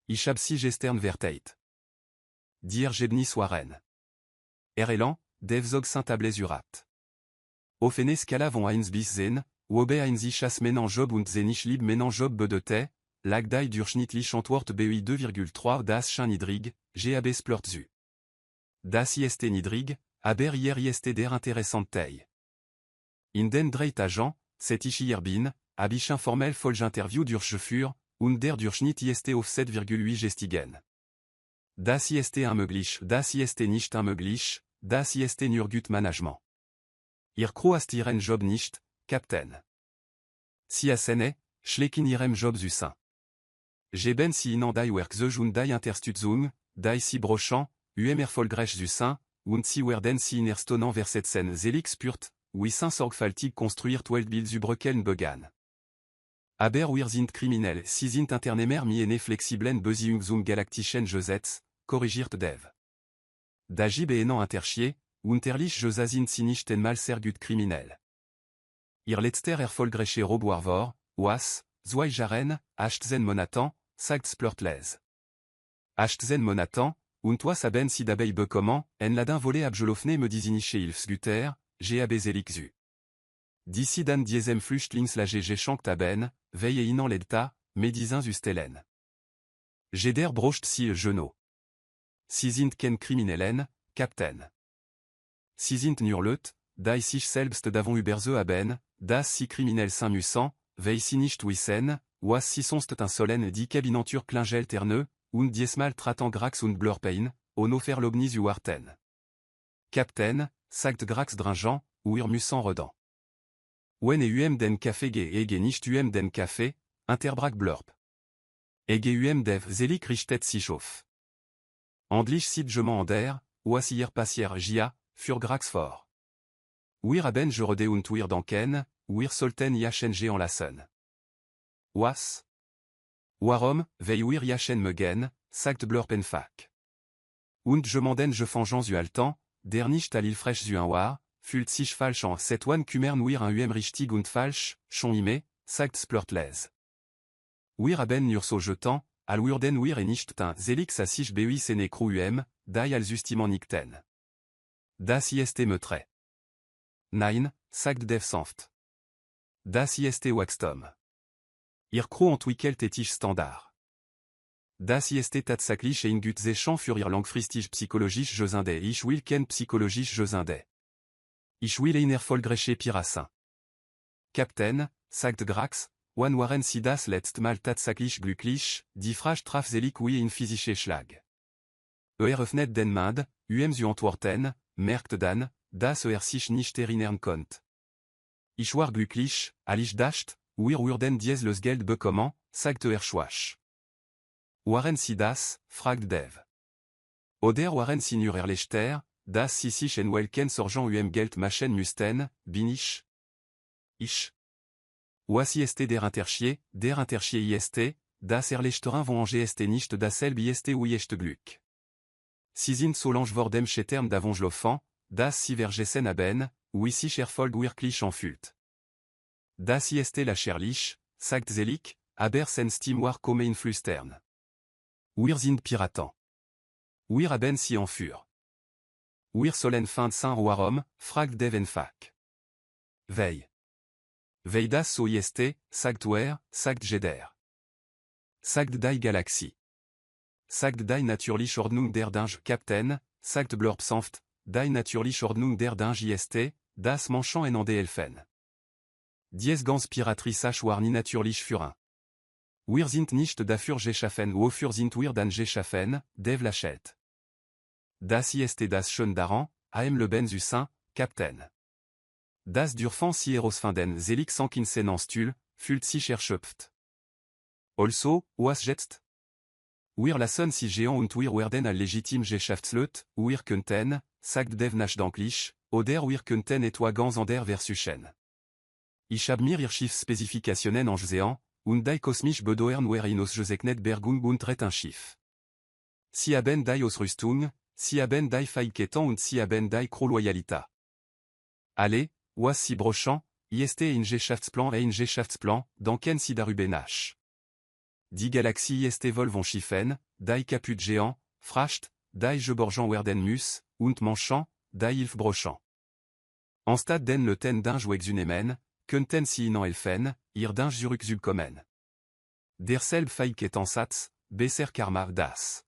Ich hab si gestern verteit. Dir gebni soiren. Elan, devzog saint-tablez urat. Ofene scala von eins bis zen, wobe einsi chasse menan job und zenich lib menan job bedete, lagdai durchschnittlich antwort BI 2,3 das chin nidrig, GAB splurt zu. Das ist nidrig, aber hier ist der interessant tei. In den drei Tagen, c'est ich bin, hab ich informell Folge Interview durchgeführt, und der Durchschnitt ist auf 7,8 gestiegen. Das ist unmöglich, das ist nicht unmöglich, das ist nur gut Management. Ihr croast ihren Job nicht, Captain. Si asene, schlekin ihrem Job zu sein. Geben si inan die Workzeuge und die Interstützung, die si brochant, erfolgreich zu sein, und si werden si in erstonnen versetzen selig spürt, wie sin sorgfältig construiert Weltbild überkeln begann. Aber wir sind kriminell, sie sind internemer miene flexiblen Beziehung zum galaktischen Gesetz, korrigiert Dev. Dagib enan interchier, unterlich Josa sind sie nicht einmal sehr gut kriminell. Ihr letzter erfolgreiche Roboarvor, was, zwei Jaren, achtzen Monatan, sagt splurtles. Achtzen Monatan, und was haben sie dabei bekommen, en ladin volé abgelofne me disiniche Ilfsguter, GAB zelixu. D'ici dan diesem Flüchtlingslage geschenkt haben, veille inan ledta, medisins ustelen. Jeder brocht si Genot. Sie sind ken Kriminellen, Captain. Sie sind nurlet, die sich selbst davon überse haben, das sie kriminell müssen, veille sie nicht wissen, was sie sonst un solen die Kabinentur klingel terneux, und diesmal tratan Grax und Blurpein, ono fer l'obnis uarten. Captain, sagt Grax dringent, ou mussant redant. Wen den café ge ege nicht den café, interbrak blurp. Ege dev zelig richtet sich auf. Andlich sidgement ander, oasier passier gia, fur Grax fort. Wir haben gerede und wir danken, wir sollten jachen en lassen. Was? Warum, veille wir jachen megen, sagt blurpenfak. Und je fangeant zu altan, der nicht al il frech zu un war, fült sich falsch en cet one kumern wir un richtig und falsch, schon ime, sagt splurtles. Wir haben nur so jetant, al wirden wir nicht tin zelix a sich beui sene cru die al justement nikten. Das ist metre. Nein, sagt dev sanft. Das ist waxtom. Ir cro entwickelt etich standard. Das ist tatsächlich ein gut Zechant für ihr langfristig psychologisch Josinde ich will ken psychologisch Josinde. Ich will ein erfolgreiche Pirassin. Captain, sagt Grax, wann waren sie das letzte Mal tatsächlich glücklich, die Frage traf selig wie in physische Schlag. Öffnet den Mund, zu Antworten, merkt dan, das sich nicht erinnern konnt. Ich war glücklich, als ich dacht, wir würden dieses Geld bekommen, sagte Schwach. Waren Sie das, fragt Dev. Oder waren Sie nur erleichtert, dass Sie sich en welchen Sorgen Geld machen müssten, bin ich? Ich. Was ist der Unterschied ist, dass Erleichtern von ist nicht dasselbe ist wie echt Glück. Sie sind so lange vor dem Scheitern davongelaufen, dass Sie vergessen haben, wie sich Erfolg wirklich anfühlt. Das ist lächerlich, sagt Selig, aber trotzdem war komme in flüstern. Wir sind Piraten. Wir haben sie entführt. Wir sollen fin sein warum, fragt Dev enfach. Wei. Wei das so ist, sagt sagt Jeder. Sagt die Galaxie. Sagt die natürliche Ordnung der Dinge Captain, sagt Blurb sanft, die natürliche Ordnung der Dinge ist, das Manchen en ande Elfen. Dies ganz Piratrice war nie natürlich führen. Wir sind nicht dafür geschaffen wofür sind wir dann geschaffen, Dev lachelt. Das ist das schön daran, am Leben zu sein, Captain. Das dürfen Sie herausfinden selig sans Kinsenanstül, fühlt sich erschöpft. Also, was jetzt? Wir lassen Sie gehen und wir werden al legitim Geschäftsleut, wir könnten, sagt Dev nachdenklich, oder wir könnten etwa ganz ander versuchen. Ich hab mir Schiffsspezifikationen angesehen, und die kosmisch Bedoern wer in ausgezeichnet Bergung und Rettenschiff. Sie haben die Ausrüstung, Sie haben die Fähigkeiten und Sie haben die Loyalität. Allez, was Sie brauchen, ist ein Geschäftsplan, danken Sie darüber nach. Die Galaxie ist voll von Schiffen, die kaputt géant, fracht, die geborgen werden muss, und manchen, die Hilfe brauchen. Anstatt den Leuten Dinge wegzunehmen, könnten Sie ihnen helfen, ihr Dinge zurückzubekommen. Derselbe Fähigkeitensatz, besser Karma das.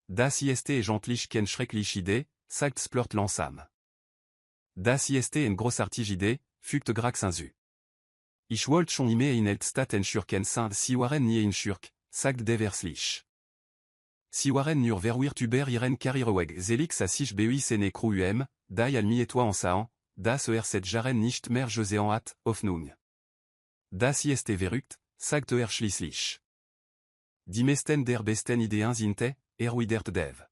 Das ist eigentlich keine schreckliche Idee, sagt Splurt langsam. Das ist eine großartige Idee, fügt Grax hinzu. Ich wollte schon immer in Eldstadt schurken sein, Sie waren nie in Schurk, sagt Deverslich. Sie waren nur verwirrt über ihren Karriereweg selig sa sich bewiesen cruem, die almi et toi en sahen, das set jaren nicht mehr gesehen hat, Hoffnung. Das ist verrückt, sagt schließlich. Die meisten der besten Ideen sind, erwidert Dev.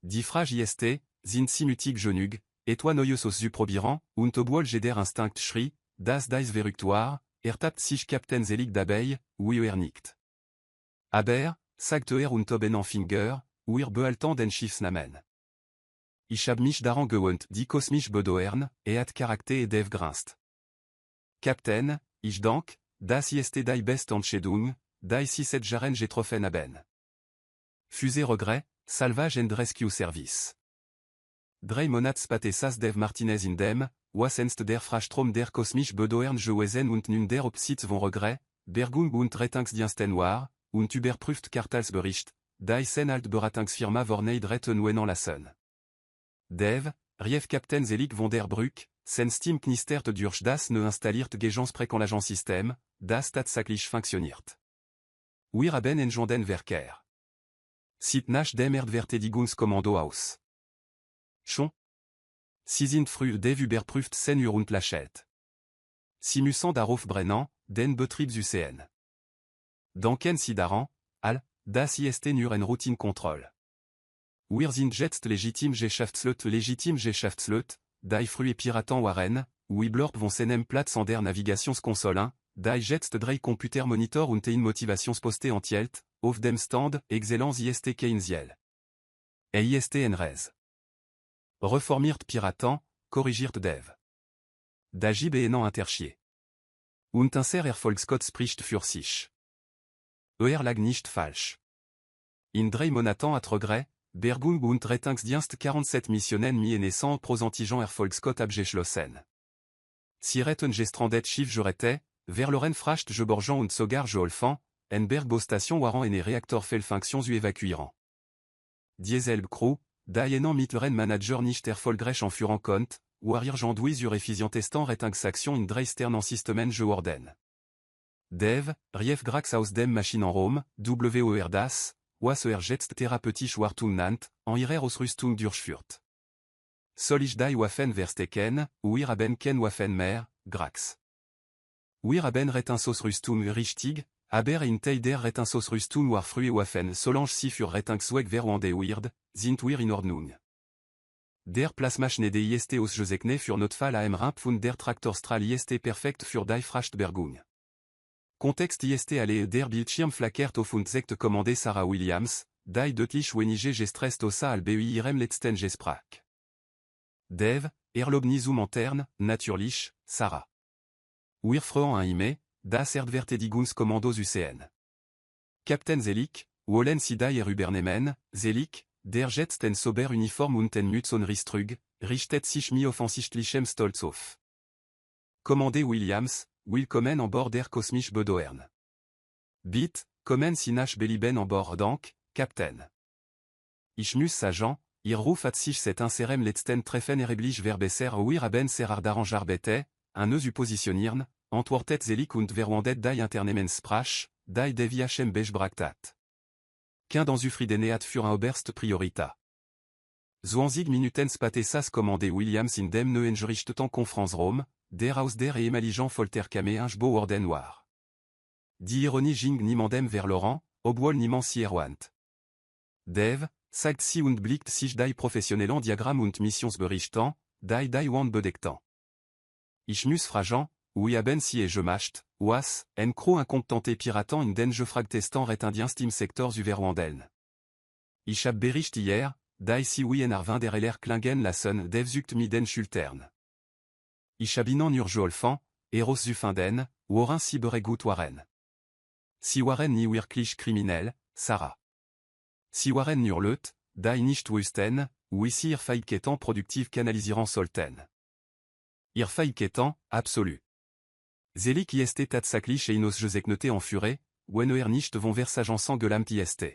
Die Frage ist, sind sie nötig genug, etwa neues auszuprobieren, und obwohl jeder Instinkt schrie, das dies verrückt war, tapt sich Captain Selig dabei, wie nicht. Aber, sagt und oben Finger, wir behalten den Schiffsnamen. Ich hab mich daran gewohnt, die kosmisch Bedoern, hat Charakter Dev grinst. Captain, ich dank, das ist die beste Entscheidung, die Sie seit Jaren getroffen haben. Fusée regret, salvage and rescue service. 3 Monats später Dev Martinez in dem, was der Frastrom der kosmisch Bedoern gewesen und nun der Opsitz von Regret, Bergung und Rettungsdiensten war, und überprüft Quartalsbericht, die alt Beratungsfirma vorneid retten wennen lassen. Dev, rief Captain Selig von der Brück, sen Steam knistert durch das ne installiert Gegens Präkonlagensystem, das tatsächlich funktioniert. Wir haben engenden Werker. Sieht nach dem Erdverteidigungskommando aus. Schon? Sie sind früh Dev überprüft Senior und lachelt. Sie müssen darauf brennen, den Betrieb zu sehen. Danken Sie daran, das ist nur ein Routinekontroll. Wir sind jetzt legitim Geschäftsleut, die frühe Piraten waren, wie Blurb von seinem Platz an der Navigationskonsole, die jetzt 3 Computermonitor und ein Motivationsposte enthielt, auf dem Stand, Excellence ist Keynesiel. Ist en res. Reformiert Piraten, korrigiert Dev. D'agib en Unterschied. Und unser Erfolgscode spricht für sich. Lag nicht falsch. In 3 Monaten at Regret, Bergung und Rettungsdienst 47 Missionen naissant prosantigen Erfolgscode abgeschlossen. Sie retten gestrandet Schiff Jorette, Verloren fracht geborgen und sogar geholfen, en Bergbostation waren en Reaktorfeldfunktion zu evakuieren. Dieselbe Crew, die mittleren Manager nicht erfolgreich anführen konnt, war irgendwie zur effizientesten Rettungsaktion in 3 Sternen Systemen geworden. Dev, rief Grax aus dem Maschinenraum, WER das, was jetzt therapeutisch Wartung nannt, en ihrer Ausrüstung durchführt. Soll ich die Waffen verstecken, wir haben keine Waffen mehr, Grax. Wir haben Rettungsausrüstung richtig, aber in der Rettungsausrüstung war frühe Waffen solange sie für Rettungszwecke verwendet wird, sind wir in Ordnung. Der Plasmaschnede ist ausgezeichnete für Notfall am Ramp und der Traktorstrahl ist perfekt für die Frachtbergung. Kontext ist alle der Bildschirm flackert auf und sagt Kommande Sarah Williams, die deutlich wenige gestresst außer al bei ihrem letzten Gespräch. Dev, erlaubnis zum Entern, natürlich, Sarah. Wir freuen uns, das Erdverteidigungskommandos UCN. Captain Zelik, wollen Sie die übernehmen, Zelik, der jetzt den sober Uniform und den Mütze Ristrug, richtet sich mir offensichtlichem Stolz auf. Kommande Williams, willkommen an Bord der kosmisch Bedoern. Bit, kommen Sie nach Belieben an Bord dank, Captain. Ich muss sagen, ihr Ruf hat sich seit unserem letzten Treffen erheblich verbessert wir haben sehr daran gearbeitet, uns zu positionieren, antwortet Zelik und verwendet die Unternehmenssprache, die Deviachem besprachtet. Qu'un dans Ufrideneat für oberste Priorita. 20 Minuten später kommande Williams in dem neuen gerichteten Konferenzraum, der aus der ehemaligen Folterkammer geworden war. Die Ironie ging niemandem verloren, obwohl niemand sie erwähnt. Dev, sagt sie und blickt sich die professionellen Diagramm und Missionsberichten, die Wand bedeckten. Ich muss fragen, wie haben sie gemacht, was, en Crow incompetente Piraten in den gefragtesten Rettindienstim Sektors überwandeln. Ich hab bericht hier, die sie wie en Arvin der LR klingen lassen Dev zuckt mi den Schultern. Ich hab ihnen urgeholfen, Eros zu finden, worin sie beregut waren. Sie waren nie wirklich kriminell, Sarah. Sie waren nur Leute, die nicht wussten, wie sie ihr Fähigkeiten produktiv kanalisieren sollten. Ihr Fähigkeiten, absolu. Zelik ist tatsächlich ausgezeichnet en Fure, wenn nicht von Versagensen gelammt ist.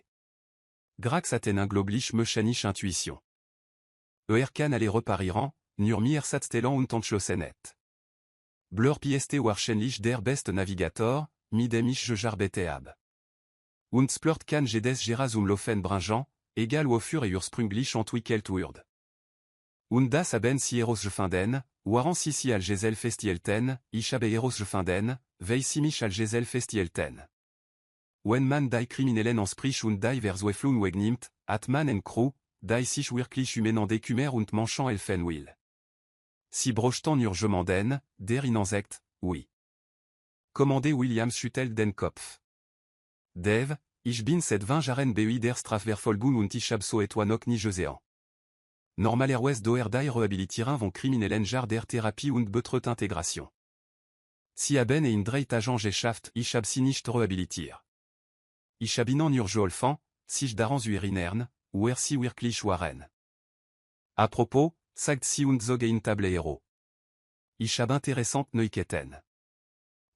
Grax hat eine globliche mechanische Intuition. Kann alle reparieren, nur mir Satstellan und entschlossenet. Blurp ist wahrscheinlich der beste Navigator, mit dem ich gearbeitet habe. Und splurt kann jedes Geras Laufen bringen, egal wofür ursprünglich entwickelt wurde. Und das haben sie herausgefunden, waren sie al Gesell festhielten, ich habe herausgefunden, weil sie mich al Gesell festhielten. Wenn man die Kriminellen anspricht und die Versuchung wegnimmt, hat man en Crew, die sich wirklich umeinander kümmern und manchen helfen will. Sie brochten urgemanden, der ihnen sagt, oui. Kommande Williams schüttelt den Kopf. Dev, ich bin seit 20 Jahren bei der Strafverfolgung und ich hab so etwa noch nie gesehen. Normalerweise doer die rehabilitieren von Kriminellen jar der Therapie und betreut Integration. Sie haben in 3 Tagen geschafft, ich hab sie nicht rehabilitiert. Ich hab ihnen nur geholfen, sich daran zu erinnern, wer sie wirklich waren. À propos, sagt sie und zoge in Tablero. Ich hab interessant Neuigkeiten.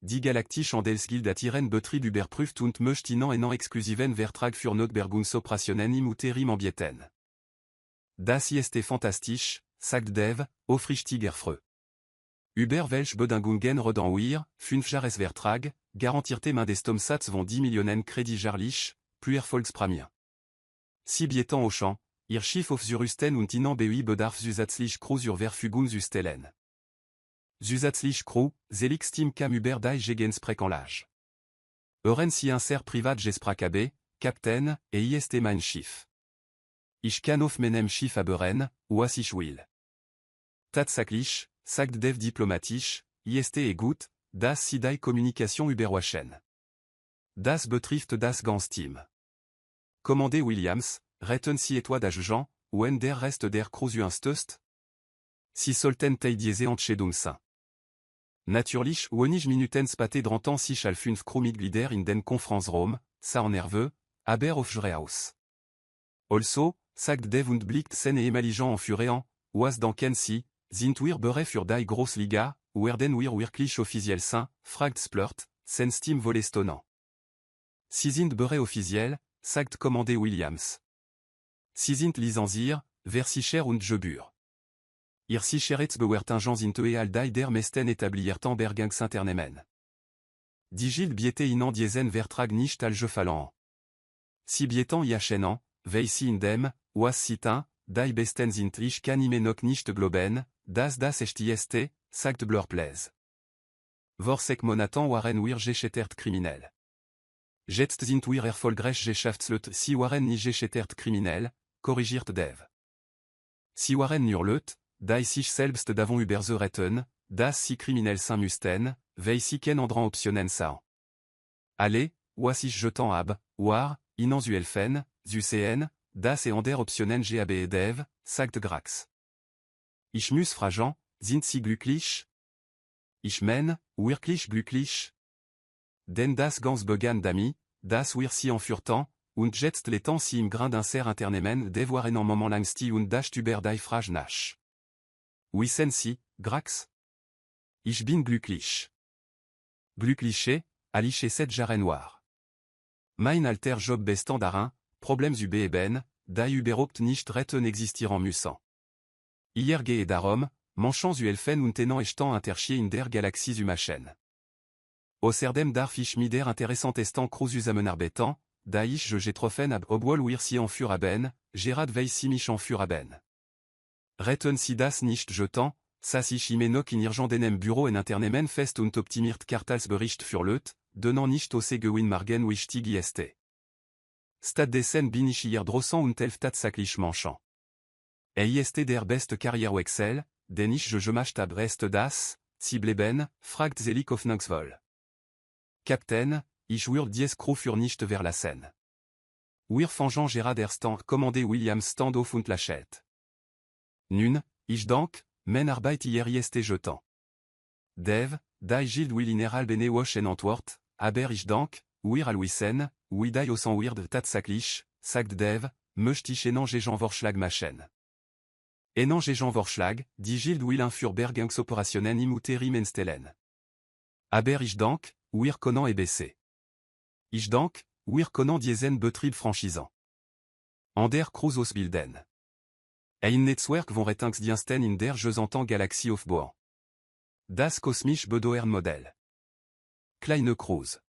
Die galaktische Handelsguild hat ihren Betrieb überprüft und möchte ihnen einen exklusiven Vertrag für Notbergungsoperationen im Uterim anbieten. Das ist fantastisch, sagt Dev, aufrichtig erfreut. Über welche Bedingungen reden wir, 5 Jahresvertrag, garantierte man des Tomsatz von 10 Millionen Kredit jährlich, plus Erfolgsprämie. Sie bieten au Champ, ihr Schiff auf Zurusten und ihnen bei bedarf zusätzlich Crew zur Verfügung zu stellen. Zusätzlich Crew, Zelik Steam kam über die Gegensprechanlage. Euren Sie un ser privat gesprach Captain, ist mein Schiff. Ich kann auf meinem Schiff aberen, was ich will. Tatsächlich, sagt Dev diplomatisch, ist gut, dass Sie die Kommunikation überwachen. Das betrifft das ganze Team. Kommande Williams, retten Sie etwa d'agent, wenn der Rest der Crew stößt? Sie sollten die diese Entscheidung sein. Natürlich, wenig Minuten später dränten sich al 5 Crewmitglieder in den Konferenzraum, ça nerveux, aber aufgereaus. Also, sagt Dev und blickt seine ehemaligen Anführer an, was denken Sie, sind wir bereit für die Großliga, werden wir wirklich offiziell sein, fragt Splurt, sein Stimme volestonnant. Sie sind bereit offiziell, sagt Kommande Williams. Sie sind lizenziert, versicher und gebühr. Ihr Sicherheitsbewertungen sind all die der meisten etablierten Bergungsunternehmen. Die Gilde biete ihnen diesen Vertrag nicht al gefallen. Sie bieten jachen, weil sie in dem, was sitin, die besten sind ich kann ime noch nicht globen, das echt ist, sagt Blurplaise. Vorsek monatan waren wir gescheitert kriminell. Jetzt sind wir erfolgreich geschäftsleut si waren nie gescheitert kriminell, korrigiert Dev. Si waren nur leut, die sich selbst davon überzeugen, dass sie kriminell sein müssten, weil sie kein anderen Optionen sahen. Allez, was ich jetan hab, war, inan zu helfen, zu sehen, das der Optionen gab Dev, sagt Grax. Ich muss fragen, sind sie glücklich? Ich mein, wirklich glücklich? Denn das ganz begann damit, dass wir sie enfurten, und jetzt les temps si im grain d'inser internemen devoir en moment langsti und das über die Frage nach. Wissen Sie, Grax? Ich bin glücklich. Glückliche, aliche 7 Jahre noir. Mein alter Job bestand darin, Problems eben, die überhaupt nicht retten existieren müssen. Hier gehe darum, manchons helfen und tenant estant interchier in der Galaxie Machen. Außerdem darf ich mir der interessantesten Cruises amenarbetan, da ich getroffen ab obwohl wir sie enfur haben, Gerard weil sie mich enfur haben. Retten sie das nicht jetan, sas ich ime noch in irgendenem Büro en internemen fest und optimiert Quartalsbericht für leut, donnant nicht ausse gewinn margen wichtig ist. Stad dessen bin ich hier drossen und elftat saklich manchant. Ist der beste Karrierewechsel, den ich gemacht hab rest das, Zibleben, fragt Zelik Hoffnungsvoll. Captain, ich würde dies Crew für nicht verlassen. Wir fangen Gerard Stand commandé William Standoff und Lachette. Nun, ich dank, men Arbeit hier ist jetant. Dev, die Gilles Willineral Benewoch en Antwort, aber ich dank, wir alwisen, wie die osan weird tatsaklich, sagt Dev, möchte ich enan Jean Vorschlag machen. Enan Jean Vorschlag, die Gilles Willin für Bergungsoperationen im Uterim enstellen. Aber ich dank, wir können EBC. Ich dank, wir können diesen Betrieb franchisant. An der Cruise ausbilden. Ein Netzwerk von Rettungsdiensten in der gesamten Galaxie aufbauen. Das kosmische Bedeuernmodell. Kleine Cruise.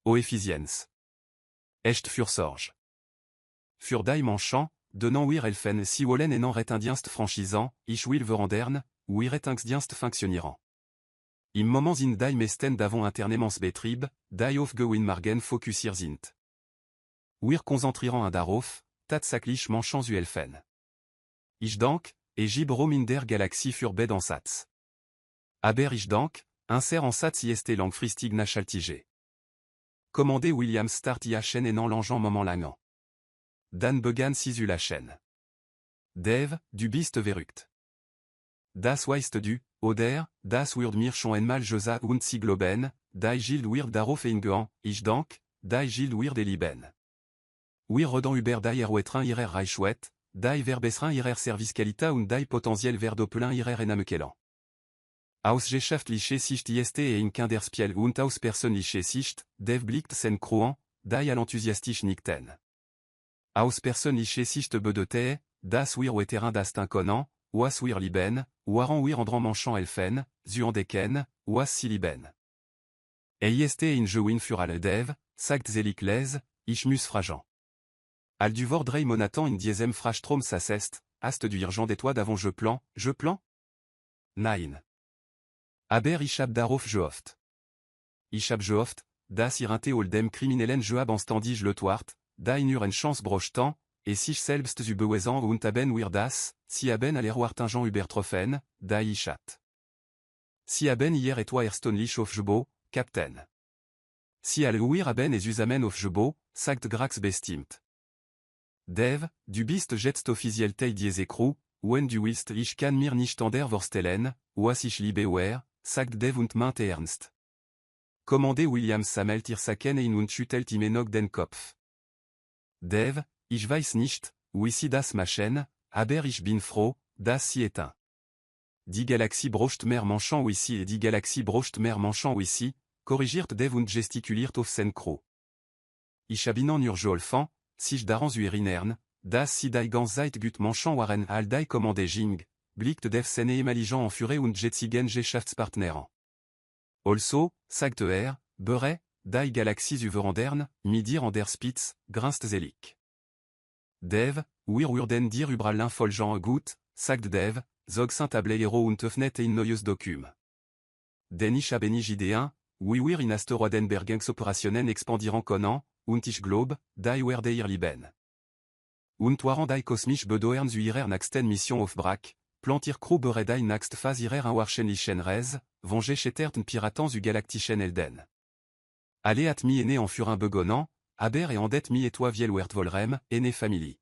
O Effizienz. Echt Fürsorge. Für die Manchen, donnant wir helfen si wollen enan Rettungsdienst franchisant, ich will verandern, wie Rettungsdienst funktionieren. Im moment sind die meisten davon Internemensbetrieb, die auf gewinn margen fokussiert sind. Wir konzentrieren darauf, tatsächlich Manchen zu helfen. Ich dank, gib Rom in der Galaxie für Bedansatz. Aber ich dank, insert en Satz ist langfristig nachhaltige. Commandé William Start IHN enan l'engin moment langan. Dan begann sisu la chaîne. Dev, du bist verrückt. Das weißt du, oder, das wird mir schon einmal gesagt und sie globen, die Gilles wird darauf eingehen, ich dank, die Gilles wird lieben. Wir reden über die Erweiterung ihrer Reichweite, die Verbesserung ihrer Servicequalität und die potenziell Verdoppelung ihrer Einnahmequellen. Aus geschäftlicher Sicht ist in keiner Spiel und aus persönlicher Sicht, Dev blickt sen Croan, die enthusiastisch nickten. Aus persönlicher Sicht bedeutet, dass wir Veteran das können, was wir lieben, waren wir andran manchant helfen, zu entdecken, was sie lieben. Ist in gewinn für alle Dev, sagt Zelik les, ich muss fragen. Al du vor drei Monaten in diesem Frastrom s'assest, hast du urgent de toi d'avant je plan? Nein. Aber ich hab darauf gehofft. Ich hab gehofft, dass ihr oldem kriminellen je hab anstandig le twart, da in une chance brochetant, et sich selbst zu beweisen und haben wir das, si haben aller wartingen übertroffen, da ich hat. Si haben hier et toi erstonlich auf Jebo, Captain. Si alle wir haben es usamen auf Jebo, sagt Grax bestimmt. Dev, du bist jetzt offiziell Teil diese Crew, wenn du willst ich kann mir nicht an der vorstellen, was ich liebe wer, sagt Dev und meinte ernst. Commandé William sammelt ihr Saken ein und schüttelt ihm noch den Kopf. Dev, ich weiß nicht, wie sie das machen, aber ich bin froh, dass sie éteint. Die Galaxie brocht mehr manchant ici et die Galaxie brocht mehr manchant ici, korrigiert Dev und gestikuliert auf sen Crew. Ich hab ihnen nur geholfen, sich daran zu erinnern, dass sie die ganze Zeit gut manchant waren all die Kommande ging, blickt Dev sen ehemaligen Anführer und jetzigen Geschäftspartnern. Also, sagt bere, die Galaxie zu verandern, mir dir an der Spitz, grinst Zelik. Dev, Urden dir Ubralin Foljan Gut, Sagd Dev, Zog Saint-Ablé Hero und Öffnet et in Neues Dokum. Denish Abeni JD1, Wir in Asteroidenbergens Operationen expandiran Conan, und ich Globe, die Werdeir Liben. Und waren die kosmisch Bedoern zuirer Naxten Mission auf Brak, plantir Crew Beredai Naxt Phase irer un Warchenlichen Rez, Venger Chetterten Piratans u Galaktischen Elden. Allez at mi aîné en furin begonant, Aber et Andet mi et toi viel Wert Volrem, aîné family.